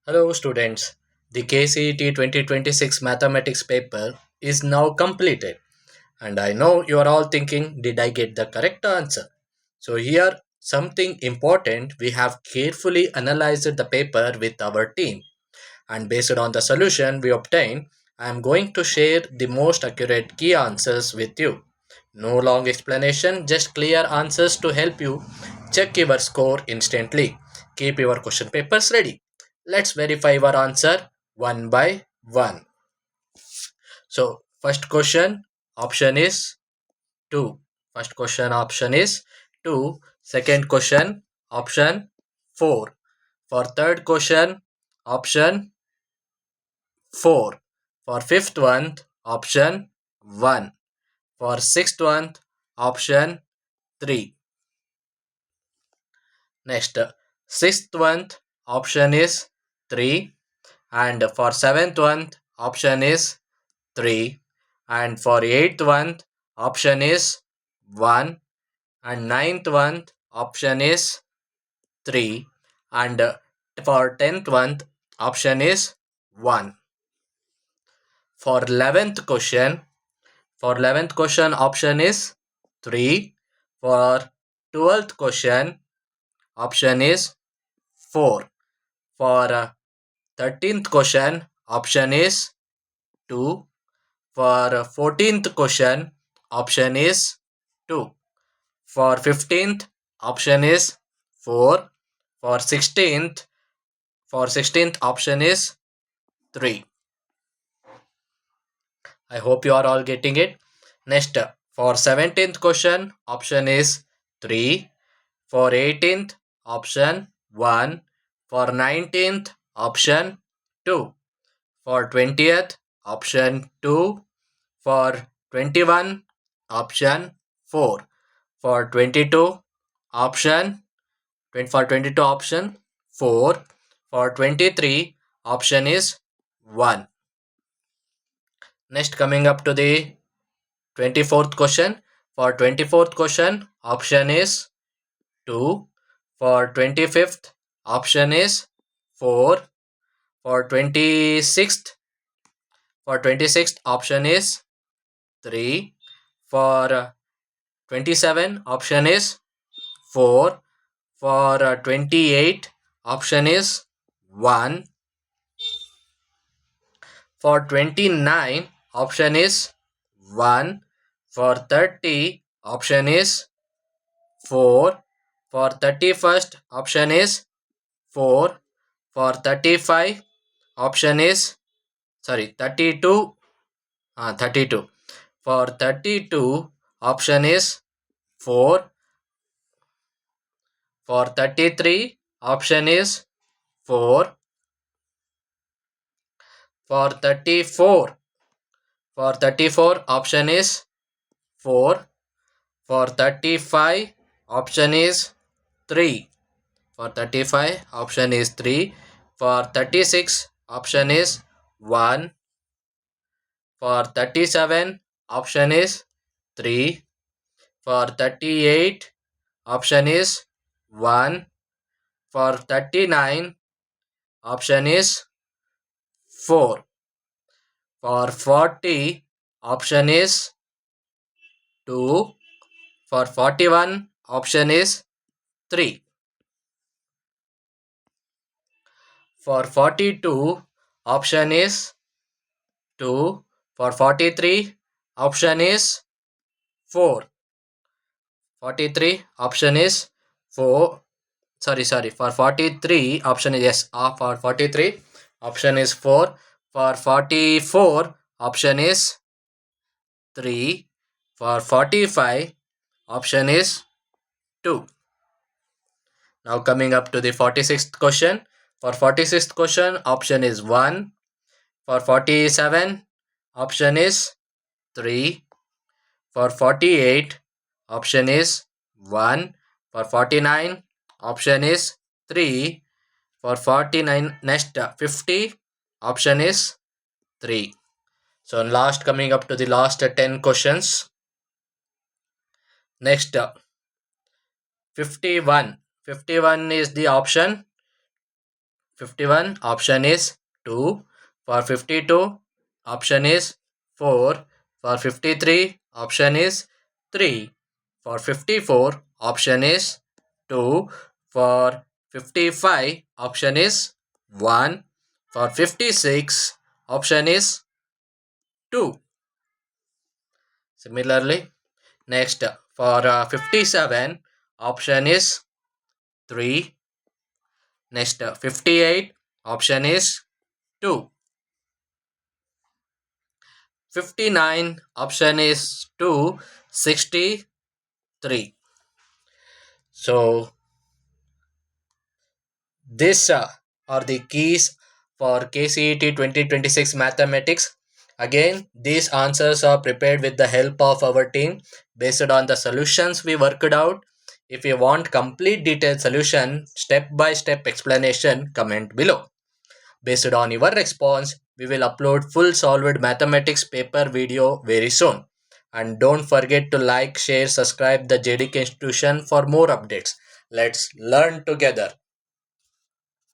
Hello students, the KCET 2026 mathematics paper is now completed and I know you are all thinking, did I get the correct answer? So here something important, we have carefully analyzed the paper with our team and based on the solution we obtained, I am going to share the most accurate key answers with you. No long explanation, just clear answers to help you check your score instantly. Keep your question papers ready. Let's verify our answer one by one. So, first question option is 2. First question option is 2. Second question option 4. For third question option 4. For fifth one option 1. For sixth one option 3. Next, sixth one option is 3, and for seventh one option is 3, and for eighth one option is 1, and ninth one option is 3, and for tenth one option is 1. For 11th question option is 3. For 12th question option is 4. For 13th question option is 2. For 14th question option is 2. For 15th option is 4. For 16th option is 3. I hope you are all getting it. Next, for 17th question option is 3. For 18th option 1. For 19th option 2. For 20th option 2. For 21 option 4. For 22 option for 22 option 4. For 23 option is 1. Next, coming up to the 24th question. For 24th question option is 2. For 25th option is 4. For 26th option is 3. For 27 option is 4. For 28 option is 1. For 29 option is 1. For 30 option is 4. For 31st option is 4. For 35 option is 32. 32. For 32 option is 4. For 33 option is 4. For 34 option is 4. For 35 option is 3. For 35 option is 3. For 36 option is 1. For 37 option is 3. For 38 option is 1. For 39 option is 4. For 40 option is 2. For 41 option is 3. For 42 option is 2. For 43 option is 4. 43 option is 4. For 43 option is yes. For 43 option is 4. For 44 option is 3. For 45 option is 2. Now coming up to the 46th question. For 46th question option is 1. For 47 option is 3. For 48 option is 1. For 49 option is 3. For 49 next 50 option is 3. So last coming up to the last 10 questions. Next 51. 51 is the option 51, option is 2. For 52, option is 4. For 53, option is 3. For 54, option is 2. For 55, option is 1. For 56, option is 2. Similarly, next for 57, option is 3. Next 58, option is 2. 59, option is 2. 63. So this are the keys for KCET 2026 mathematics. Again, these answers are prepared with the help of our team based on the solutions we worked out. If you want complete detailed solution, step by step explanation, comment below. Based on your response, we will upload full solved mathematics paper video very soon. And don't forget to like, share, subscribe the JDK institution for more updates. Let's learn together.